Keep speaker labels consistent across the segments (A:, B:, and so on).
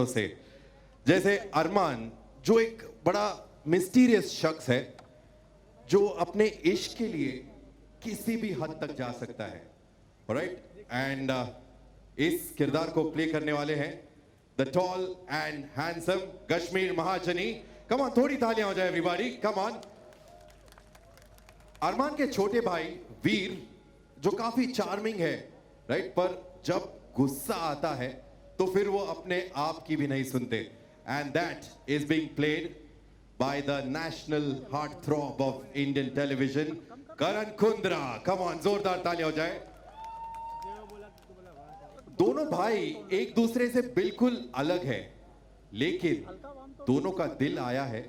A: से जैसे अरमान जो एक बड़ा मिस्टीरियस शख्स है जो अपने इश्क के लिए किसी भी हद तक जा सकता है, राइट? एंड इस किरदार को प्ले करने वाले हैं the tall and handsome Kashmir Mahajani. Come on, थोड़ी तालियां हो जाए एवरीबॉडी, कम ऑन। अरमान के छोटे भाई वीर जो काफी चार्मिंग है, राइट? पर जब गुस्सा आता है तो फिर वो अपने आप की भी नहीं सुनते। And that is being played by the national heart throb of Indian television, Karan Kundra. Come on, जोरदार तालियां हो जाए। दोनों भाई एक दूसरे से बिल्कुल अलग है, लेकिन दोनों का दिल आया है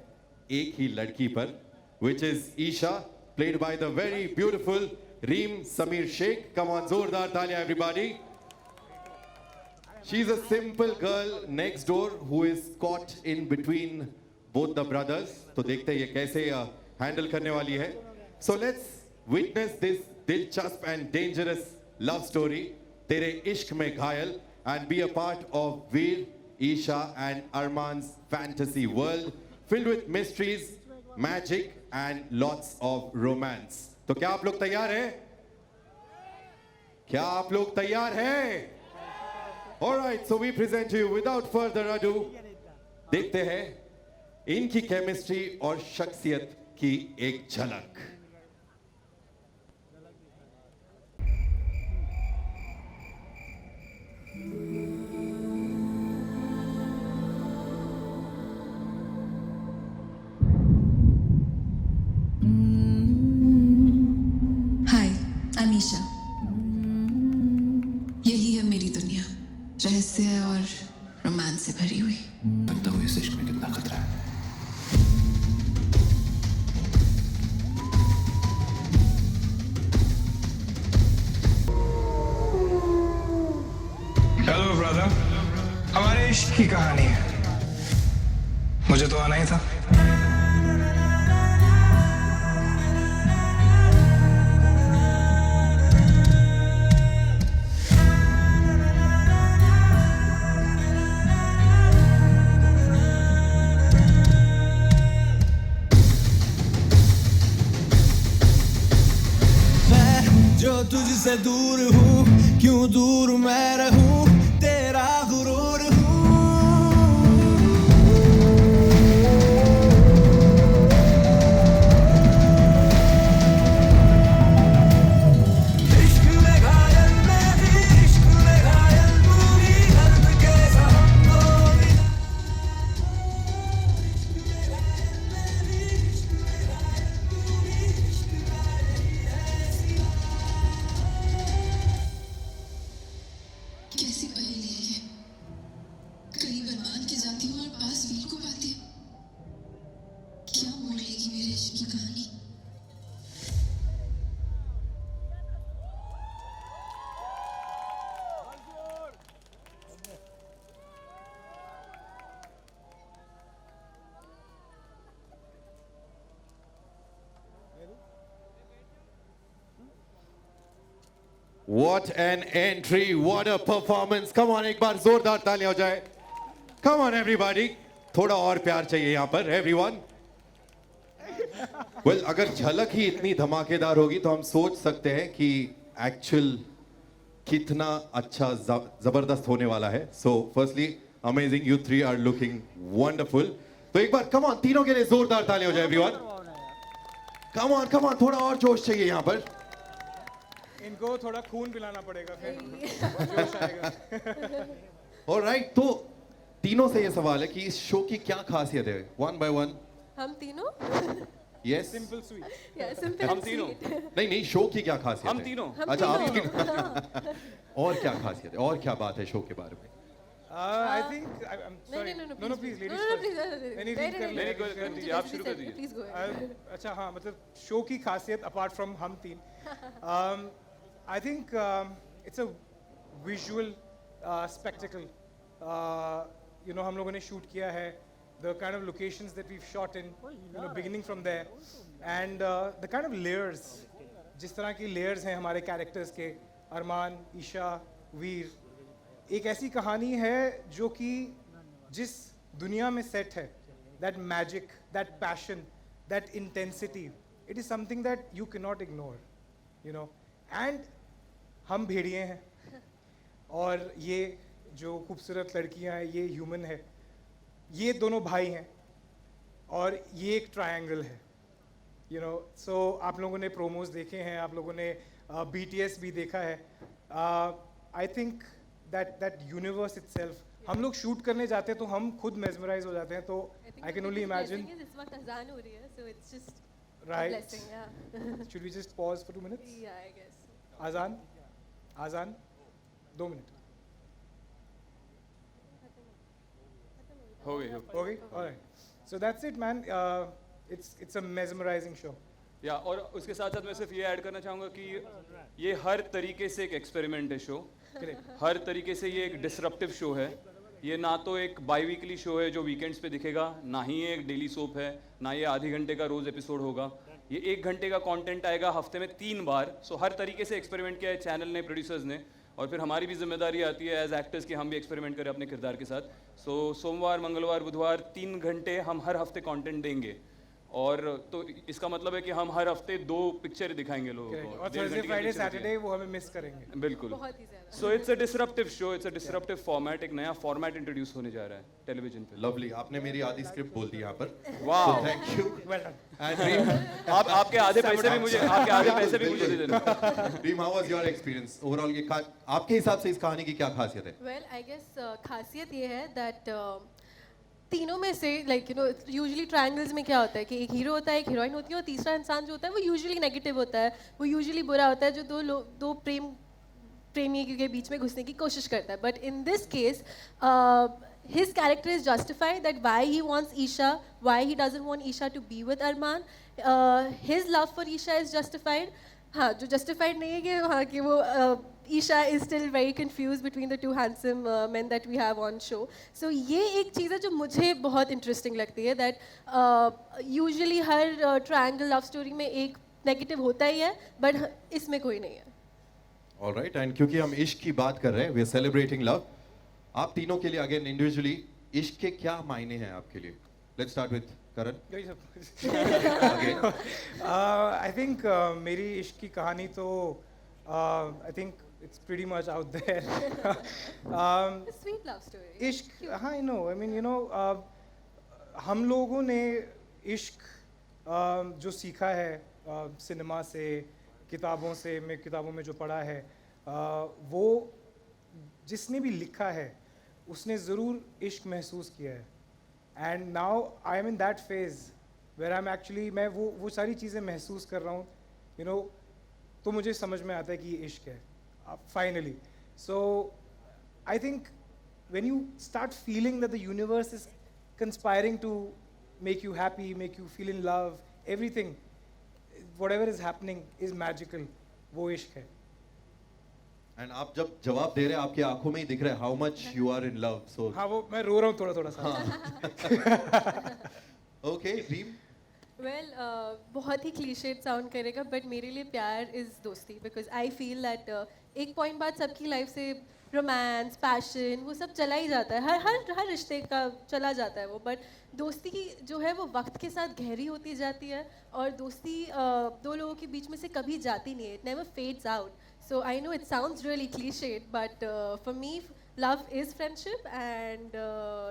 A: एक ही लड़की पर, which is Isha, played by the very beautiful रीम Sameer Sheikh. Come on, जोरदार तालियां everybody. She's a simple girl next door who is caught in between both the brothers. तो देखते हैं ये कैसे हैंडल करने वाली है। So let's witness this दिलचस्प and dangerous love story, तेरे इश्क में घायल, and be a part of Veer, Isha and Arman's fantasy world filled with mysteries, magic and lots of romance. तो क्या आप लोग तैयार हैं? क्या आप लोग तैयार हैं? All right, so we present to you without further ado, देखते हैं इनकी केमिस्ट्री और शख्सियत की एक झलक।
B: हाय, I'm ईशा। यही है मेरी दुनिया, रहस्य और रोमांस से भरी हुई।
C: लगता हुआ इस इश्क में कितना खतरा है।
D: हेलो ब्रदर, हमारे इश्क की कहानी है। मुझे तो आना ही था।
E: जो तुझसे दूर हूँ, क्यों दूर मैं रहूँ, तेरा गुरूर हूँ। इश्क में घायल मैं भी, इश्क में घायल तू भी, दर्द के हम दो भी। इश्क में घायल मैं भी, इश्क में घायल तू भी, इश्क का यही है सिला।
B: कैसी पहेली है ये? करीब अरमान की जाती हूँ और पास वीर को पाती हूँ। क्या मोड़ लेगी मेरे इश्क की कहानी?
A: What an entry, what a performance. Come on, एक बार जोरदार तालियां हो जाए। Come on everybody, थोड़ा और प्यार चाहिए यहाँ पर everyone. Well, अगर झलक ही इतनी धमाकेदार होगी तो हम सोच सकते हैं कि एक्चुअल कितना अच्छा जबरदस्त होने वाला है। So firstly, amazing, you three are looking wonderful. तो एक बार come on, तीनों के लिए जोरदार तालियां हो जाए everyone. Come on, थोड़ा और जोश चाहिए यहाँ पर।
D: इनको थोड़ा खून पिलाना पड़ेगा, फिर जोश आएगा।
A: ऑलराइट, तो तीनों से ये सवाल है कि इस शो की क्या खासियत है? One by one.
F: हम तीनों
A: यस,
D: सिंपल स्वीट।
F: सिंपल
D: हम तीनों।
A: नहीं, शो की क्या खासियत
D: हम
A: है?
D: तीनों।
A: अच्छा, आप तीनों। और क्या खासियत है, और क्या बात है शो के बारे में?
D: I think I'm sorry. No, please, ladies first. Anything कर ले।
F: आप शुरू कर दीजिए। Please go ahead.
D: अच्छा हाँ, मतलब शो की खासियत अपार्ट फ्रॉम हम तीन, I think it's a visual spectacle. You know, हम लोगों ने शूट किया है, the kind of locations that we've shot in, you know, beginning from there, and the kind of layers जिस तरह की लेयर्स हैं हमारे कैरेक्टर्स के, अरमान, ईशा, वीर, एक ऐसी कहानी है जो कि जिस दुनिया में सेट है, that magic, that passion, that intensity, it is something that you can not ignore, you know. And हम भेड़िए हैं और ये जो खूबसूरत लड़कियां हैं ये ह्यूमन है, ये दोनों भाई हैं और ये एक ट्रायंगल है, यू नो. सो आप लोगों ने प्रोमोज देखे हैं, आप लोगों ने BTS भी देखा है. I think that universe itself, हम लोग शूट करने जाते हैं तो हम खुद मेजमराइज हो जाते हैं. तो आई कैन ओनली इमेजिन.
F: इस वक्त अजान हो रही है, so it's just a
D: Right.
F: blessing, yeah.
D: Should we just pause for 2 minutes?
F: Yeah, I guess.
D: आजान 2 minute
G: हो गई
D: हो गई. Alright. So that's it, man. It's a mesmerizing show.
G: या और उसके साथ साथ मैं सिर्फ ये ऐड करना चाहूँगा कि ये हर तरीके से एक एक्सपेरिमेंट है शो. हर तरीके से ये एक डिसरप्टिव शो है. ये ना तो एक बाई वीकली शो है जो वीकेंड्स पे दिखेगा, ना ही ये एक डेली सोप है, ना ये आधे घंटे का रोज एपिसोड होगा. ये 1 घंटे का कंटेंट आएगा हफ्ते में 3 बार. सो हर तरीके से एक्सपेरिमेंट किया है चैनल ने, प्रोड्यूसर्स ने, और फिर हमारी भी जिम्मेदारी आती है एज एक्टर्स कि हम भी एक्सपेरिमेंट करें अपने किरदार के साथ. सो सोमवार, मंगलवार, बुधवार 3 घंटे हम हर हफ्ते कंटेंट देंगे. और तो इसका मतलब है कि हम हर हफ्ते 2 पिक्चर दिखाएंगे लोगों को.
D: और
G: 1.5
D: थर्सडे,
G: घंटे की
D: फ्राइडे,
G: picture होती है.
D: सैटरडे वो हमें मिस करेंगे.
G: बिल्कुल.
F: बहुत ही ज्यादा.
G: So it's a disruptive show, it's a disruptive format. एक नया फॉर्मेट इंट्रोड्यूस होने जा रहा है टेलीविजन पे.
A: लवली, आपने मेरी आधी स्क्रिप्ट बोल दी यहाँ पर.
G: वाह.
A: Thank you.
D: Well done.
A: And dream,
G: आपके आधे पैसे भी मुझे, आपके आधे पैसे भी मुझे दे देना.
A: Dream, how was your experience overall? ये आपके हिसाब से इस कहानी की क्या खासियत है?
F: Well, I guess खासियत ये है that तीनों में से like you know usually triangles में क्या होता है कि एक हीरो होता है, एक हीरोइन होती है, और तीसरा इंसान जो होता है वो यूजुअली नेगेटिव होता है, वो यूजुअली बुरा होता है, जो दो प्रेमी के बीच में घुसने की कोशिश करता है. But in this case his character is justified, that why he wants Isha, why he doesn't want Isha to be with Arman. His love for Isha is justified. हाँ, जो justified नहीं है कि हाँ कि वो Isha is still very confused between the two handsome men that we have on show. So ये एक चीज़ है जो मुझे बहुत interesting लगती है, that usually her triangle love story में एक negative होता ही है, but इसमें कोई नहीं है.
A: ऑलराइट. एंड क्योंकि हम इश्क की बात कर रहे हैं, वी आर सेलिब्रेटिंग लव. आप तीनों के लिए अगेन इंडिविजुअली इश्क के क्या मायने हैं आपके लिए? Let's start with Karan.
D: I think मेरी इश्क की कहानी तो I think it's pretty much out there.
F: A sweet love story.
D: इश्क, हाँ, I know, I mean you know, हम लोगों ने इश्क जो सीखा है सिनेमा से, किताबों से, मैं किताबों में जो पढ़ा है, वो जिसने भी लिखा है उसने ज़रूर इश्क महसूस किया है. And now I am in that phase where I am actually, मैं वो सारी चीज़ें महसूस कर रहा हूँ, यू नो. तो मुझे समझ में आता है कि ये इश्क है finally. So I think when you start feeling that the universe is conspiring to make you happy, make you feel in love, everything, whatever is happening is magical, वो इश्क है.
A: एंड आप जब जवाब दे रहे हैं आपकी आंखों में ही दिख रहा है how much you are in love. So
D: हाँ, वो मैं रो रहा हूँ थोड़ा सा.
A: ओके. ड्रीम,
F: वेल बहुत ही क्लीशेड साउंड करेगा, बट मेरे लिए प्यार इज़ दोस्ती, बिकॉज आई फील दैट एक पॉइंट बाद सबकी लाइफ से रोमांस, पैशन, वो सब चला ही जाता है, हर रिश्ते का चला जाता है वो. बट दोस्ती जो है वो वक्त के साथ गहरी होती जाती है, और दोस्ती दो लोगों के बीच में से कभी जाती नहीं है. It never fades out. So I know it sounds really cliched, but for me, love is friendship, and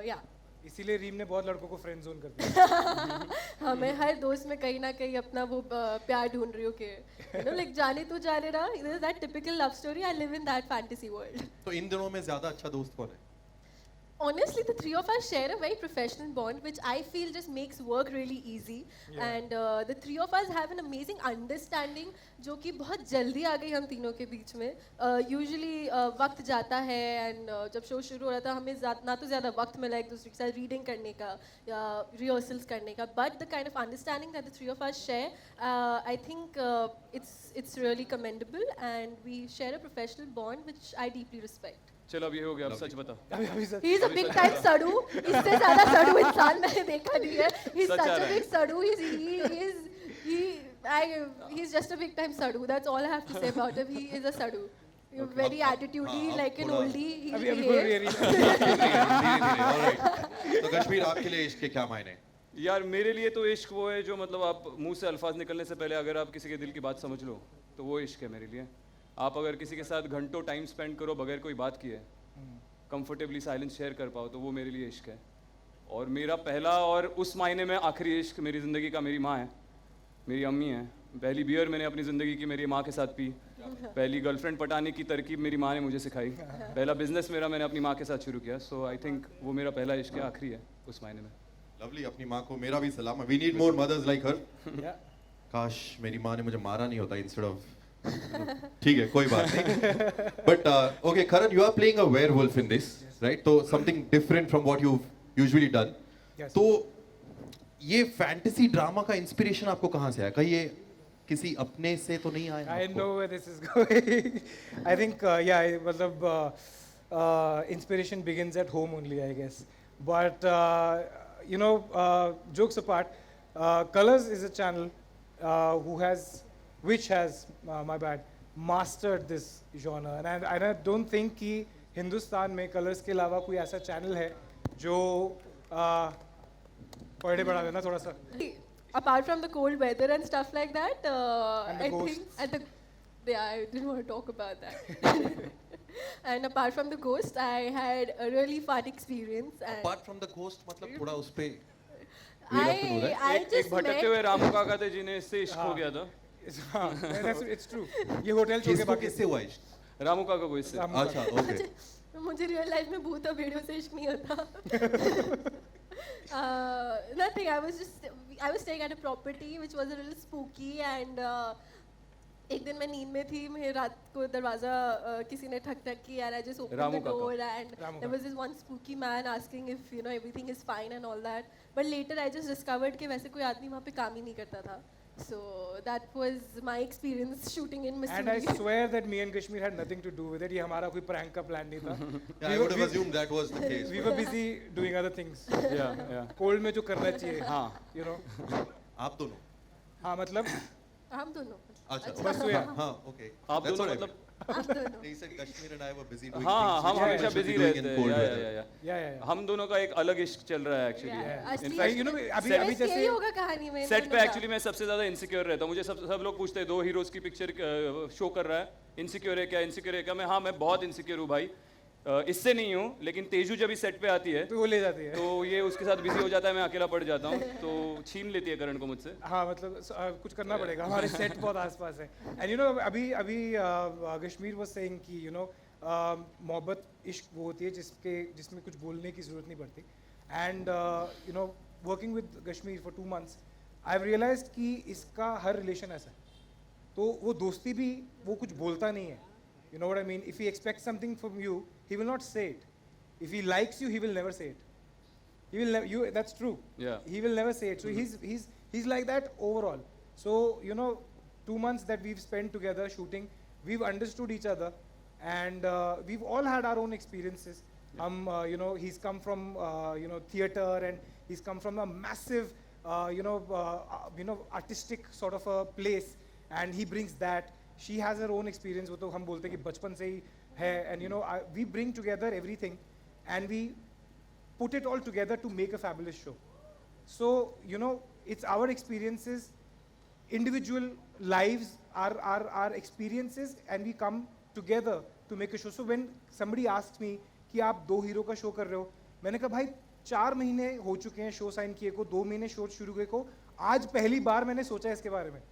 F: yeah.
D: इसीलिए रीम ने बहुत लड़कों को फ्रेंड जोन कर दिया.
F: हाँ, मैं हर दोस्त में कहीं ना कहीं अपना वो प्यार ढूंढ रही हूँ कि you know, like जाने तो जाने ना, that typical love story. I live in that fantasy world.
A: तो इन दिनों में ज्यादा अच्छा दोस्त कौन है?
F: Honestly, the three of us share a very professional bond, which I feel just makes work really easy.
D: Yeah.
F: And the three of us have an amazing understanding, जो कि बहुत जल्दी आ गई हम तीनों के बीच में. Usually वक्त जाता है, and जब शो शुरू हो रहा था हमें ना तो ज़्यादा वक्त मिला एक दूसरे के साथ रीडिंग करने का या रिहर्सल्स करने का. But the kind of understanding that the three of us share, I think it's really commendable, and we share a professional bond which I deeply respect.
G: चलो अब ये हो गया, अब सच बता.
D: अभी sir
F: He's a big time सड़ू. इससे ज़्यादा सड़ू इंसान मैंने देखा नहीं है. He's
G: such
F: such
G: uh
F: a
G: रहा है.
F: big सड़ू. He He's just a big time sadhu. That's all I have to say about him. He is a sadhu. Very attitudey, like an oldie. He'll
D: अभी कोई
F: behave.
D: reaction
A: alright तो कश्मीर आपके लिए इश्क के क्या मायने हैं?
G: यार मेरे लिए तो इश्क वो है जो मतलब आप मुंह से अल्फाज निकलने से पहले अगर आप किसी के दिल की बात समझ लो तो वो इश्क है मेरे लिए। आप अगर किसी के साथ घंटों टाइम स्पेंड करो बगैर कोई बात किए, कंफर्टेबली साइलेंस शेयर कर पाओ, तो वो मेरे लिए इश्क है। और मेरा पहला और उस मायने में आखिरी इश्क मेरी ज़िंदगी का मेरी माँ है, मेरी अम्मी है। पहली बियर मैंने अपनी ज़िंदगी की मेरी माँ के साथ पी, पहली गर्लफ्रेंड पटाने की तरकीब मेरी माँ ने मुझे सिखाई, पहला बिजनेस मेरा मैंने अपनी माँ के साथ शुरू किया। सो आई थिंक वो मेरा पहला इश्क है, आखिरी है उस मायने में।
A: लवली, अपनी माँ को मेरा भी सलाम है। We need more mothers like her.
D: Yeah.
A: काश मेरी माँ ने मुझे मारा नहीं होता इंस्टेड ऑफ। ठीक है, कोई बात नहीं। But okay Karan, you are playing a werewolf in this, right? तो something different from what you usually done.
D: Yes.
A: तो ये फैंटेसी ड्रामा का इंस्पिरेशन आपको कहाँ से आया? कहीं ये किसी अपने से तो नहीं आया
D: I
A: आपको?
D: know where this is going. I think, yeah, मतलब inspiration begins at home only, I guess. But you know, jokes apart, Colors is a channel which has, my bad, mastered this genre, and I don't think कि हिंदुस्तान में Colors के अलावा कोई ऐसा channel है जो पढ़े बढ़ा देना थोड़ा सा।
F: Apart from the cold weather and stuff like that,
D: And the
F: I
D: ghosts.
F: think, yeah, I didn't want to talk about that. And apart from the ghost, I had a really fun experience. And
A: Apart from the ghost, मतलब थोड़ा उस पे we have to know that.
F: I
G: एक
F: just
G: भटकते
F: met.
G: हुए रामू काका थे जिन्हें इससे इश्क हो गया था।
D: हाँ, it's true. ये होटल छोड़ के
A: किसको
D: बाकी
A: किससे हुआ इश्क?
G: रामू काका को इससे।
D: रामू
A: अच्छा, ओके।
F: मुझे रियल लाइफ में भूत और भेड़ों से इश्क नहीं होता। Nothing. I was staying at a property which was a little spooky, and एक दिन मैं नींद में थी, मैं रात को दरवाजा किसी ने ठक ठक किया, and I just opened
G: Ramu
F: the door,
G: काका।
F: and
D: Ramu
F: there was this one spooky man asking if everything is fine and all that. But later I just discovered कि वैसे कोई आदमी वहाँ पे काम ही नहीं करता था. So that was my experience shooting in
D: And I
F: Missouri.
D: swear that me and Kashmir had nothing to do with it. ये हमारा कोई prank का plan नहीं था.
A: Yeah, I would have assumed that was the case.
D: We were busy doing other things.
G: या
D: Cold में जो करना चाहिए.
G: हाँ।
D: You know.
A: आप दोनों?
D: हाँ मतलब
F: हम दोनों.
A: अच्छा,
D: बस तो यार.
A: हाँ, okay.
G: आप
A: That's
G: दोनों
A: all right.
G: मतलब
F: हम दोनों.
A: He said Kashmir and I were busy doing
G: हाँ
A: things
G: हम
A: which we
G: हमेशा
A: should be
G: बिजी
A: doing
G: रहते
A: in
G: हैं।
A: cold
G: या
A: weather.
G: या
D: Yeah, yeah.
G: हम दोनों का एक अलग इश्क चल रहा है एक्चुअली।
F: Yeah.
G: In
F: असली-
G: fact,
D: You know, अभी
F: Stress
D: अभी जैसे
F: यही होगा कहानी में.
G: सेट
F: इन
G: पे
F: दोनों का.
G: एक्चुअली मैं सबसे ज्यादा इनसिक्योर रहता हूँ। मुझे सब लोग पूछते हैं दो हीरोज की पिक्चर शो कर रहा है, इनसिक्योर है क्या, इनसिक्योर है क्या? मैं बहुत इनसिक्योर हूँ भाई। इससे नहीं हूँ, लेकिन तेजू जब इस सेट पे आती है
D: तो वो ले जाती है.
G: तो ये उसके साथ बिजी हो जाता है, मैं अकेला पड़ जाता हूँ, तो छीन लेती है करण को मुझसे।
D: हाँ मतलब कुछ करना पड़ेगा, हमारे सेट बहुत आसपास है. एंड यू नो अभी कश्मीर वाज सेइंग कि यू नो मोहब्बत इश्क वो होती है जिसमें कुछ बोलने की ज़रूरत नहीं पड़ती. And you know working with Kashmir for 2 months I have realised कि इसका हर रिलेशन ऐसा है. तो वो दोस्ती भी वो कुछ बोलता नहीं है. You know what I mean? If he expects something from you, he will not say it. If he likes you, he will never say it. He will never. That's true.
G: Yeah.
D: He will never say it. So he's like that overall. So you know, 2 months that we've spent together shooting, we've understood each other, and we've all had our own experiences. You know, he's come from theater, and he's come from a massive artistic sort of a place, and he brings that. She has her own experience. वो तो हम बोलते हैं कि बचपन से ही है, and you know we bring together everything, and we put it all together to make a fabulous show. So you know, it's our experiences, individual lives, our experiences, and we come together to make a show. So when somebody asks me कि आप 2 hero का show कर रहे हो, मैंने कहा भाई 4 महीने हो चुके हैं शो साइन किए को, 2 महीने शो शुरू हुए को, आज पहली बार मैंने सोचा इसके बारे में.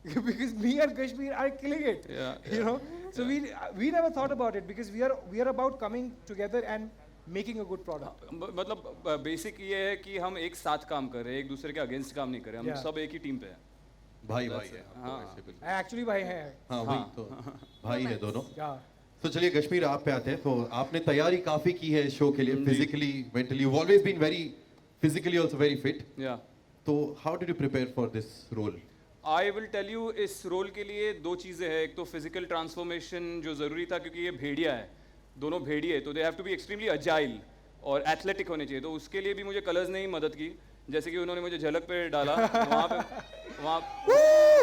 D: Because me and Kashmir are killing it. You know, so we never thought about it because we are about coming together and making a good product.
G: मतलब बेसिक ये है कि हम एक साथ काम कर रहे हैं, एक दूसरे के अगेंस्ट काम नहीं कर रहे, हम
D: Yeah.
G: सब एक ही टीम पे हैं।
A: भाई भाई है
G: हाँ।
A: आपको ऐसे बिल्कुल।
D: Actually भाई हैं.
A: हाँ वही तो भाई है दोनों।
D: Yeah.
A: तो चलिए कश्मीर आप पे आते हैं। तो आपने तैयारी काफी की है शो के लिए, physically mentally, you always been very physically also very fit.
G: या
A: तो how did you prepare for this role?
G: I will tell you, इस रोल के लिए 2 चीज़ें हैं। एक तो फिजिकल ट्रांसफॉर्मेशन जो ज़रूरी था, क्योंकि ये भेड़िया है, दोनों भेड़िए, तो they have to be extremely agile और एथलेटिक होने चाहिए। तो उसके लिए भी मुझे कलर्स ने ही मदद की, जैसे कि उन्होंने मुझे झलक पे डाला, वहाँ पे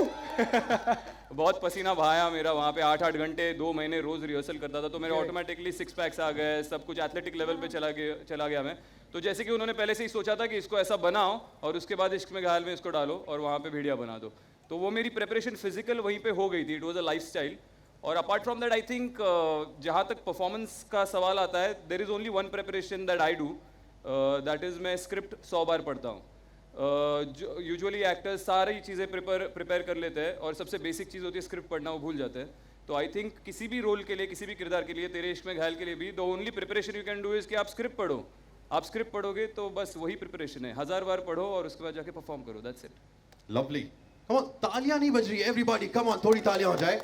G: बहुत पसीना बहाया मेरा वहाँ पे 8-8 घंटे 2 महीने रोज रिहर्सल करता था, तो मेरे ऑटोमेटिकली 6 पैक्स आ गए, सब कुछ एथलेटिक लेवल पे चला गया मैं। तो जैसे कि उन्होंने पहले से ही सोचा था कि इसको ऐसा बनाओ और उसके बाद इश्क में घायल में इसको डालो और वहाँ पे भेड़िया बना दो, तो वो मेरी प्रिपरेशन फिजिकल वहीं पे हो गई थी। It was a lifestyle. और apart from that I think जहाँ तक परफॉर्मेंस का सवाल आता है, there is only one preparation that I do, that is मैं स्क्रिप्ट 100 बार पढ़ता हूँ। यूजुअली एक्टर्स सारी चीज़ें प्रिपेयर कर लेते हैं और सबसे बेसिक चीज़ होती है स्क्रिप्ट पढ़ना, वो भूल जाते हैं। तो आई थिंक किसी भी रोल के लिए, किसी भी किरदार के लिए, तेरे इश्क में घायल के लिए भी the only preparation you can do is कि आप स्क्रिप्ट पढ़ो। आप स्क्रिप्ट पढ़ोगे तो बस वही प्रिपरेशन है, 1000 बार पढ़ो और उसके बाद जाके परफॉर्म करो, that's it.
A: Lovely. Come on, तालियां नहीं बज रही है एवरीबॉडी, कम ऑन थोड़ी तालियां हो जाए।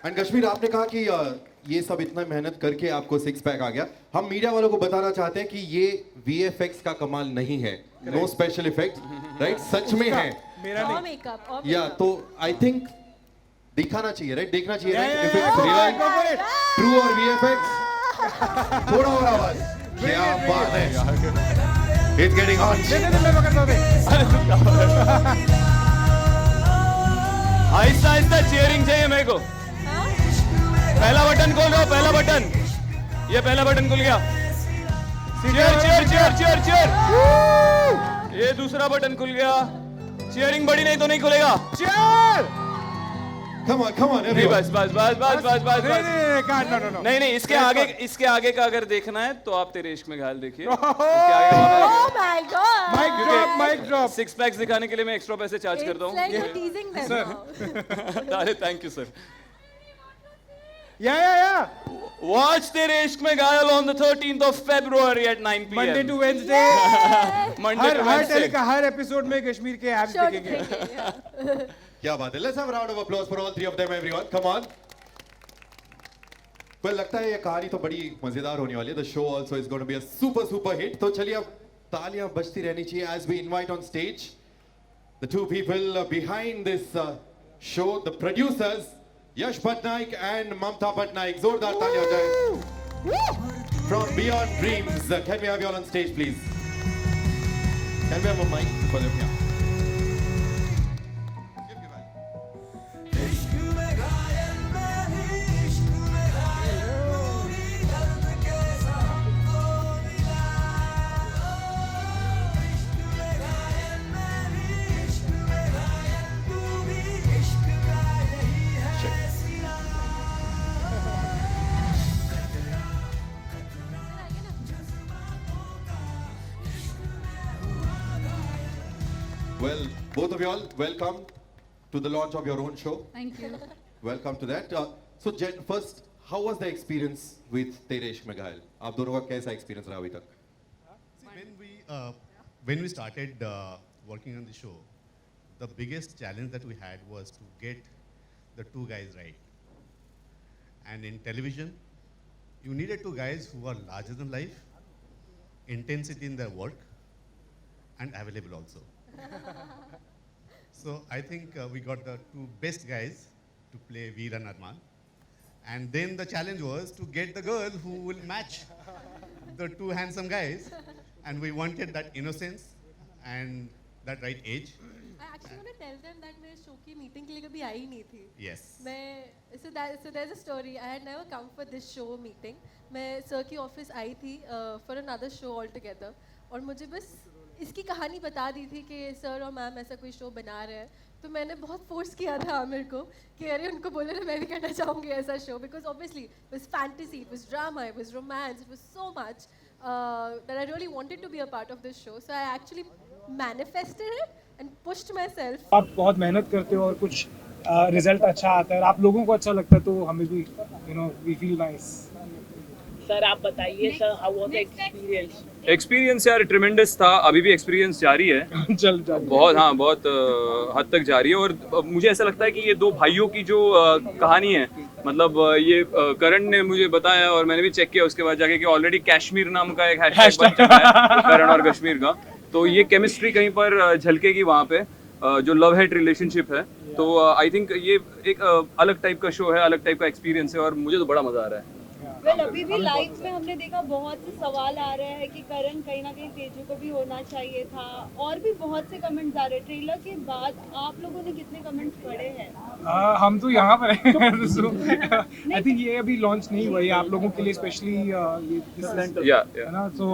A: एंड कश्मीर, आपने कहा कि ये सब इतना मेहनत करके आपको 6 पैक आ गया। हम मीडिया वालों को बताना चाहते हैं कि ये VFX का कमाल नहीं है, नो स्पेशल इफेक्ट, राइट? सच में है
D: मेरा
F: और
D: नहीं।
F: मेकअप
A: या तो आई थिंक दिखाना चाहिए, राइट? देखना चाहिए, right? If it's
D: Go for
A: real,
D: it.
A: True और VFX। थोड़ा और आवाज, क्या बात है, इट्स गेटिंग हॉट।
D: मैं पकड़ता हूँ।
G: आहिस्ता आहिस्ता चीयरिंग चाहिए मेरे को। पहला बटन खोल दो, पहला बटन, ये पहला बटन खुल गया। Cheer cheer cheer cheer cheer. ये दूसरा बटन खुल गया। चीयरिंग बड़ी नहीं तो नहीं खुलेगा। चीयर।
A: कम ऑन
G: नहीं,
A: एवरीवन।
G: बस बस बस बस बस बस बस।
D: No.
G: नहीं, इसके आगे का अगर देखना है तो आप तेरे इश्क में घायल देखिए।
F: Oh my God!
D: Mic drop.
G: 6 PACS दिखाने के लिए मैं एक्स्ट्रा पैसे चार्ज करता
F: It's like
G: हूँ।
F: you're teasing them now.
G: अरे thank you sir.
D: Yeah.
G: Watch तेरे इश्क में घायल on the 13th of February at 9 p.m.
D: Monday to Wednesday.
G: Monday to Wednesday.
D: Her episode में कश्मीर के एब्स
F: Sure,
D: दिखेंगे।
F: दिखेंगे,
A: क्या बात है, let's have a round of applause for all 3 of them everyone, come on. Well, लगता है ये कहानी तो बड़ी मजेदार होने वाली है। The show also is going to be a super hit. तो चलिए, अब तालियां बजती रहनी चाहिए as we invite on stage the 2 people behind this show, the producers Yash Patnaik and Mamta Patnaik. जोरदार तालियां हो जाए। From beyond dreams, can we have you all on stage please? Can we have a mike for them?
E: Ishq Mein घायल मैं भी, इश्क में घायल तू भी, दर्द कैसा हमको मिला। इश्क में घायल मैं भी, इश्क में घायल तू भी, इश्क का यही है सिला।
A: Well, both of you all, welcome to the launch of your own show.
H: Thank you.
A: Welcome to that. So, first, how was the experience with Tere Ishq Mein Ghayal? आप दोनों का कैसा experience रहा अभी तक?
I: See, when we started working on the show, the biggest challenge that we had was to get the 2 guys right. And in television, you needed 2 guys who are larger than life, intensity in their work, and available also. So I think we got the 2 best guys to play Veer and Arman. And then the challenge was to get the girl who will match the 2 handsome guys. And we wanted that innocence and that right age.
F: I actually want to tell them that मैं show की meeting के लिए कभी आई नहीं थी।
I: Yes.
F: So there's a story. I had never come for this show meeting. मैं sir की office आई थी for another show altogether. और मुझे बस इसकी कहानी बता दी थी कि सर और मैम ऐसा कोई शो बना रहे हैं। तो मैंने बहुत फोर्स किया था आमिर को कि अरे उनको बोले ना मैं भी करना चाहूँगी ऐसा show, because obviously it was fantasy, it was drama, it was romance, it was so much that I really wanted to be a part of this show. So I actually manifested it and pushed myself.
D: आप बहुत मेहनत करते हो और कुछ result अच्छा आता है और आप लोगों को अच्छा लगता है तो हमें भी we feel nice.
J: सर आप बताइए sir, how was the experience?
G: Experience यार ट्रिमेंडस था, अभी भी एक्सपीरियंस जारी है।
D: चल
G: बहुत हद तक जारी है। और मुझे ऐसा लगता है कि ये 2 भाइयों की जो कहानी है, मतलब ये करण ने मुझे बताया और मैंने भी चेक किया उसके बाद जाके कि ऑलरेडी कश्मीर नाम का एक हैशटैग बन चुका है करण और कश्मीर का। तो ये केमिस्ट्री कहीं पर झलकेगी वहाँ पे, जो लव हेट रिलेशनशिप है। तो आई थिंक ये एक अलग टाइप का शो है, अलग टाइप का एक्सपीरियंस है और मुझे तो बड़ा मजा आ रहा है।
H: वेल अभी भी लाइव में हमने देखा बहुत से सवाल आ रहे हैं कि करण कहीं ना कहीं तेजू को भी होना चाहिए था, और भी बहुत से कमेंट्स आ रहे हैं। ट्रेलर के बाद आप लोगों ने कितने कमेंट्स पढ़े हैं?
D: हम तो यहाँ पर हैं आई थिंक ये अभी लॉन्च नहीं हुआ है आप लोगों के लिए स्पेशली ये है ना। सो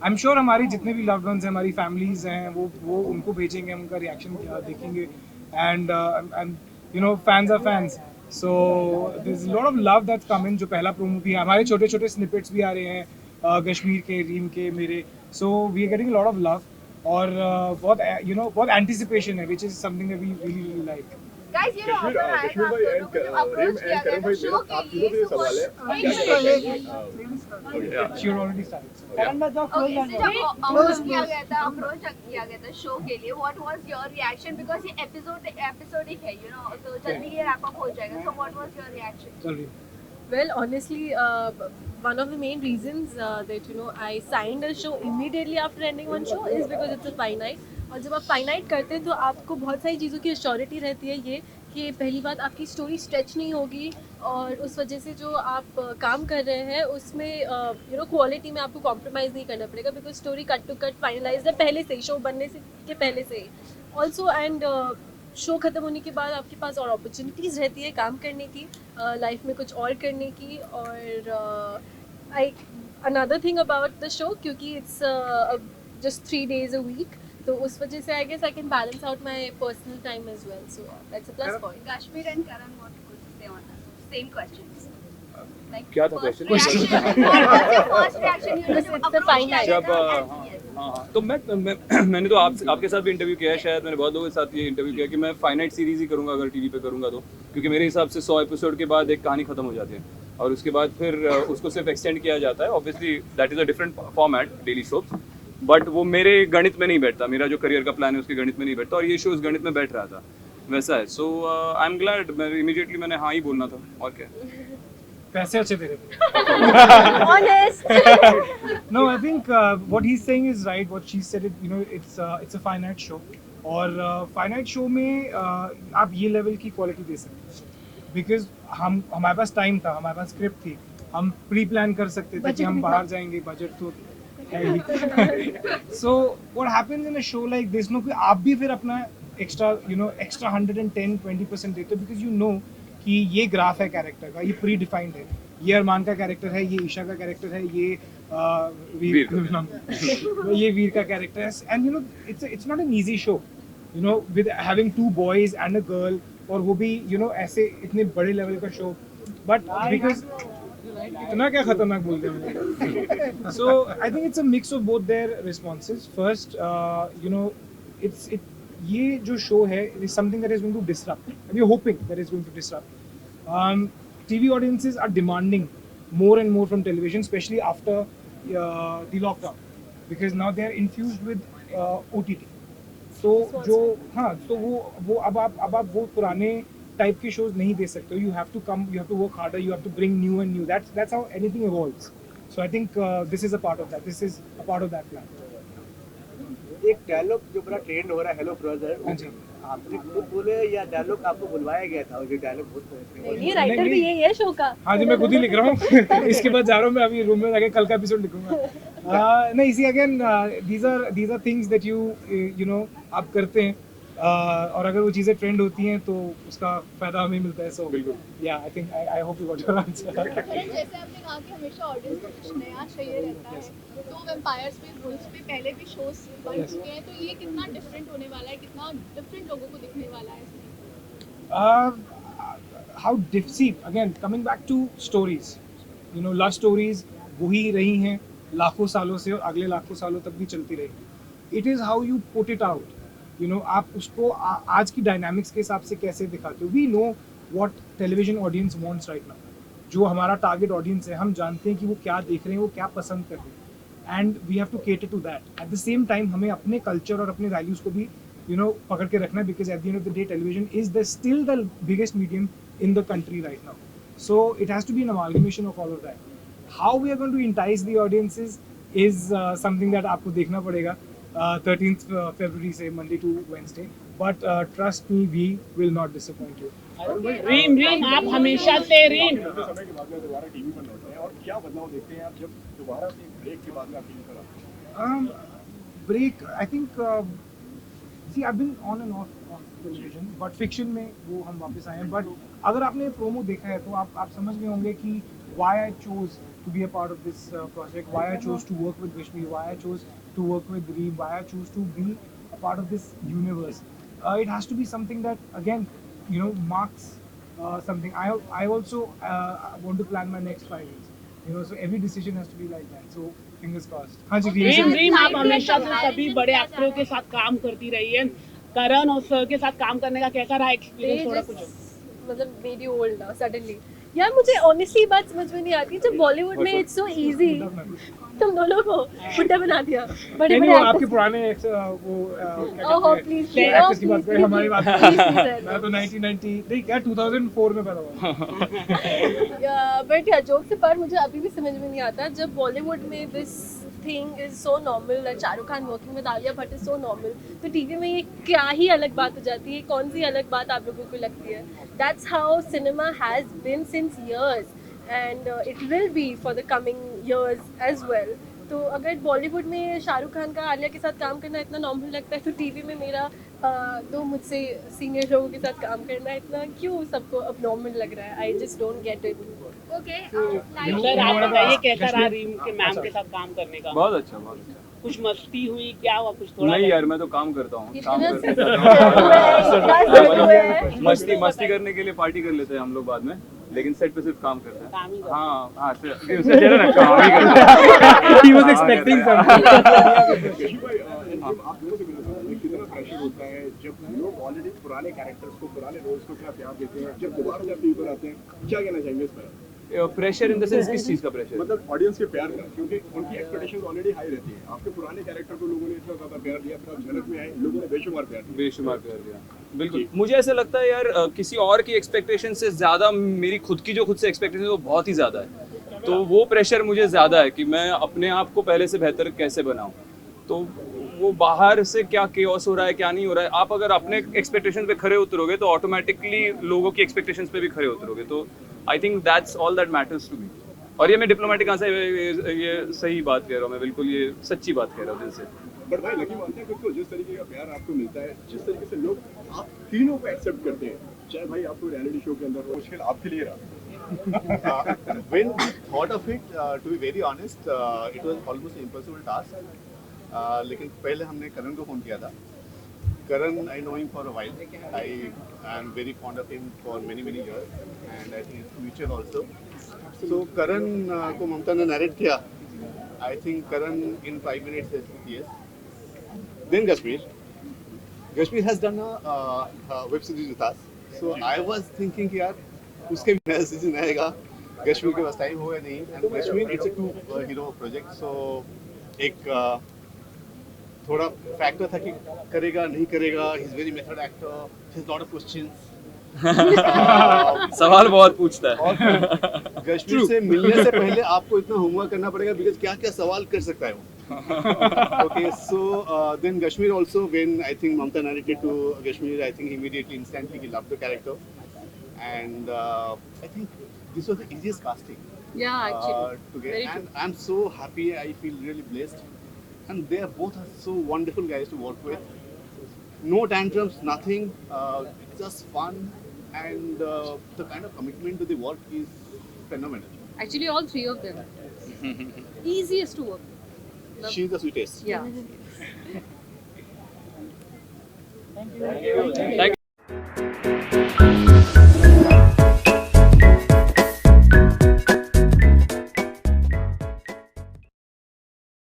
D: आई एम श्योर हमारी जितने भी लव्ड वंस हैं, हमारी फैमिलीज हैं, वो उनको भेजेंगे, हम उनका रिएक्शन देखेंगे। And you know fans are fans, so there is lot of love that's coming. जो पहला प्रोमो भी है, हमारे छोटे छोटे स्निपेट्स भी आ रहे हैं कश्मीर के, रीम के, मेरे। So we are getting lot of love और बहुत यू नो बहुत एंटिसिपेशन है, which is something that we really like.
H: Guys ये ऑफर आया था आप दोनों को जब अप्रोच किया गया था शो के लिए,
D: सवाल है शी ऑलरेडी स्टार्टेड।
H: जब अप्रोच किया गया था शो के लिए, what was your reaction? Because ये एपिसोडिक है, यू नो, तो जल्दी ये रैप अप हो जाएगा। So what was your reaction?
F: Well, honestly, one of the main reasons that I signed a show immediately after ending one show is because it's a finite. और जब आप finite करते हैं तो आपको बहुत सारी चीज़ों की एश्योरिटी रहती है, ये कि पहली बात आपकी स्टोरी स्ट्रेच नहीं होगी, और उस वजह से जो आप काम कर रहे हैं उसमें क्वालिटी में आपको कॉम्प्रोमाइज़ नहीं करना पड़ेगा, because story cut to cut finalise है पहले से ही, शो बनने से के पहले से ही। ऑल्सो एंड शो ख़त्म होने के बाद आपके पास और अपॉर्चुनिटीज़ रहती है काम करने की, लाइफ में कुछ और करने की। और I another thing about the show, क्योंकि it's just 3 days a week, तो उस वजह से I guess I can balance out my personal time as well, so that's a plus point.
H: Kashmir and Karan, what would you say on that? Same questions. Like
G: क्या था
H: first
G: question?
H: reaction, what was your first reaction? You know, जब
F: It's the
H: approach
F: final.
H: किया
G: जब
H: गया था, yes.
G: हाँ, तो मैंने तो आपके साथ भी इंटरव्यू किया है, शायद मैंने बहुत लोगों के साथ ये इंटरव्यू किया कि मैं फाइनाइट सीरीज ही करूँगा अगर टीवी पे करूँगा तो, क्योंकि मेरे हिसाब से 100 एपिसोड के बाद एक कहानी खत्म हो जाती है और उसके बाद फिर उसको सिर्फ एक्सटेंड किया जाता है। Obviously that is a different format, daily shows, but वो मेरे गणित में नहीं बैठता, मेरा जो करियर का प्लान है उसके गणित में नहीं बैठता, और ये शो उस गणित में बैठ रहा था, वैसा है। सो आई एम ग्लैड, मैं इमीडिएटली मैंने हाँ ही बोलना था, और क्या।
D: पैसे अच्छे दे रहे
H: Honest.
D: No, I think what he's saying is right. What she said, it's a finite show. और finite show में आप ये लेवल की क्वालिटी दे सकते हैं, बिकॉज हमारे पास टाइम था, हमारे पास स्क्रिप्ट थी, हम प्री प्लान कर सकते थे कि हम बाहर जाएंगे, बजट तो है ही। So what happens in a show like this, no, कि आप भी फिर अपना एक्स्ट्रा 110-20% देते हो, बिकॉज यू नो कि ये ग्राफ है कैरेक्टर का, ये प्री डिफाइंड है, ये अरमान का कैरेक्टर है, ये ईशा का कैरेक्टर है, ये ये वीर का कैरेक्टर है। And it's not an easy show, with having 2 boys and a girl, और वो भी ऐसे इतने बड़े लेवल का शो, बट बिकॉज इतना क्या खतरनाक बोलते हैं। So I think it's a mix of both their responses. First ये जो शो है, it is something that is going to disrupt, and we are hoping that is going to disrupt. TV audiences are demanding more and more from television, especially after the lockdown, because now they are infused with OTT. तो जो तो वो अब आप वो पुराने type के shows नहीं दे सकते हो। You have to work harder, you have to bring new and new. That's how anything evolves. So I think this is a part of that. This is a part of that plan.
K: एक dialogue जो बड़ा trend हो रहा है, hello brother, आपने खुद बोले या डायलॉग आपको बुलवाया गया था? और ये डायलॉग बहुत
F: नहीं, राइटर भी यही है शो का।
D: हाँ जी, मैं खुद ही लिख रहा हूँ। इसके बाद जा रहा हूँ मैं अभी रूम में जाके, कल का एपिसोड लिखूंगा। नहीं, see again these are things that you know आप करते हैं, और अगर वो चीज़ें ट्रेंड होती हैं तो उसका फायदा हमें मिलता है। सो बिल्कुल, या I think I hope you got your answer.
H: जैसे आपने कहा कि हमेशा ऑडियंस को कुछ नया चाहिए रहता है, तो वैम्पायर्स पे, वुल्व्स पे पहले भी शोज बन चुके हैं, तो ये कितना डिफरेंट होने वाला है, कितना डिफरेंट लोगों को दिखने वाला है इसमें?
D: How difficult, again coming back to stories, love stories वही रही हैं लाखों सालों से, और अगले लाखों सालों तक भी चलती रहेगी। It is how you put it out. आप उसको आज की डायनामिक्स के हिसाब से कैसे दिखाते हो। We know what television audience wants right now, जो हमारा टारगेट ऑडियंस है, हम जानते हैं कि वो क्या देख रहे हैं, वो क्या पसंद कर रहे हैं, and we have to cater to that. At the same time हमें अपने कल्चर और अपने वैल्यूज़ को भी पकड़ के रखना है, because at the end of the day television is still the biggest medium in the country right now. So it has to be an amalgamation of all of that. How we are going to entice the audiences is something that आपको देखना पड़ेगा 13th February से Monday to Wednesday. But trust me, we will not disappoint you.
J: रीम रीम आप हमेशा से रीम
K: समय के बाद में दोबारा टीवी पर लौटते हैं और क्या बदलाव देखते हैं आप जब दोबारा से ब्रेक के बाद में आप टीवी पर आते हैं?
D: Break I think see I been on and off television but fiction में वो हम वापस आए हैं. बट अगर आपने प्रोमो देखा है तो आप समझ गए होंगे कि why I chose to be a part of this project, why I chose to work with Vishnu, why I chose to work with Reem, why I chose to be a part of this universe. It has to be something that again, you know, marks something. I also want to plan my next 5 years. You know, so every decision has to be like that. So fingers crossed. हाँ जी,
J: रीम रीम आप हमेशा से सभी बड़े एक्टरों के साथ काम करती रही है. करण और सर के साथ काम करने का कैसा रहा एक्सपीरियंस? थोड़ा कुछ
F: मतलब वेरी ओल्ड नाउ सडनली. यार मुझे ऑनेस्टली बात समझ में नहीं आती जब बॉलीवुड में इट्स सो इजी. तुम दोनों को बुड्ढा बना दिया. बड़े बड़े
D: आपके पुराने वो
F: ओहो प्लीज
D: एक्टर्स की बात करें, हमारी बात करें. मैं तो 1990 नहीं क्या 2004 में पैदा हुआ.
F: बट या जोक से पर मुझे अभी भी समझ में नहीं आता जब बॉलीवुड में this thing is so normal that Shahrukh Khan working with Alia Bhatt is so normal, तो टीवी में ये क्या ही अलग बात हो जाती है. कौन सी अलग बात आप लोगों को लगती है? That's how cinema has been since years and it will be for the coming years as well. तो अगर बॉलीवुड में शाहरुख खान का आलिया के साथ काम करना इतना नॉर्मल लगता है तो टीवी में मेरा दो मुझसे सीनियर लोगों के साथ काम करना इतना क्यों सबको अब नॉर्मल लग रहा है? I just don't get it.
H: Okay
J: sir आप बताइए कैसा रहा रीम के मैम के साथ काम करने का?
G: बहुत अच्छा, बहुत अच्छा.
J: कुछ मस्ती हुई क्या हुआ? कुछ थोड़ा
G: नहीं यार, मैं तो काम करता हूँ. काम करते
F: मस्ती
G: मस्ती करने के लिए पार्टी कर लेते हैं हम लोग बाद में, लेकिन सेट पे सिर्फ काम करते हैं.
J: काम ही करते हैं.
G: हाँ हाँ, उससे चलो ना, काम ही करते हैं.
D: He was expecting something.
K: आप दोनों से मिलना चाहूँगा, कितना प्रेशर होता है जब लोग ऑलरेडी पुराने कैरेक्टर्स को, पुराने रोल्स को क्या प्यार देते हैं, जब दोबारा जब टीवी पर आते हैं, क्या कहना चाहेंगे इस पर?
G: प्रेशर इन द सेंस किस चीज़ का प्रेशर?
K: मतलब ऑडियंस के प्यार का, क्योंकि उनकी एक्सपेक्टेशंस ऑलरेडी हाई रहती है. आपके पुराने कैरेक्टर को लोगों ने इतना ज़्यादा प्यार दिया, फिर आप झलक में आए, लोगों ने बेशुमार प्यार दिया.
G: बेशुमार प्यार दिया. बिल्कुल. मुझे ऐसा लगता है यार, किसी और की एक्सपेक्टेशन से ज़्यादा मेरी खुद की जो खुद से एक्सपेक्टेशन है वो बहुत ही ज़्यादा है. तो वो प्रेशर मुझे ज़्यादा है कि मैं अपने आप को पहले से बेहतर कैसे बनाऊँ. तो वो बाहर से क्या केओस हो रहा है, क्या नहीं हो रहा है, आप अगर अपने एक्सपेक्टेशन पे खरे उतरोगे तो ऑटोमेटिकली लोगों की एक्सपेक्टेशंस पे भी खरे उतरोगे. तो I think that's all that matters to me. और ये मैं डिप्लोमेटिक आंसर, ये सही बात कह रहा हूँ मैं, बिल्कुल ये सच्ची बात कह रहा हूँ दिल से.
K: बट भाई लकी मानते हैं खुद को, जिस तरीके का प्यार आपको मिलता है, जिस तरीके से लोग आप तीनों को एक्सेप्ट करते हैं, चाहे भाई आपको रियलिटी शो के अंदर हो, मुश्किल आपके लिए रहा.
I: When we thought of it, to be very honest, it was almost an impossible task. लेकिन पहले हमने करण को फ़ोन किया था. Karan, I know him for a while. I am very fond of him for many years, and I think his future also. So Karan को ममता ने narrate किया. I think Karan in 5 minutes says yes. Then Kashmir has done a web series with us. So I was thinking कि यार उसके भी नया season आएगा. Kashmir के पास टाइम हुआ नहीं. And Kashmir it's a 2 hero project. So एक थोड़ा फैक्टर था कि करेगा नहीं करेगा. He's very method actor. He has lot of questions.
G: सवाल बहुत पूछता है.
I: कश्मीर से मिलने से पहले आपको इतना होमवर्क करना पड़ेगा बिकॉज क्या क्या सवाल कर सकता है वो. Okay, so then Kashmir also, when I think Mamta narrated to Kashmir, I think immediately, instantly he loved the character, and I think this was the easiest casting.
F: Yeah, actually.
I: To get,
F: Very
I: and I'm so happy. I feel really blessed, and they are both so wonderful guys to work with. No tantrums, nothing. It's just fun, and the kind of commitment to the work is phenomenal.
F: Actually, all three of them. Easiest to work.
I: She's the sweetest.
F: Yeah.
G: Thank you.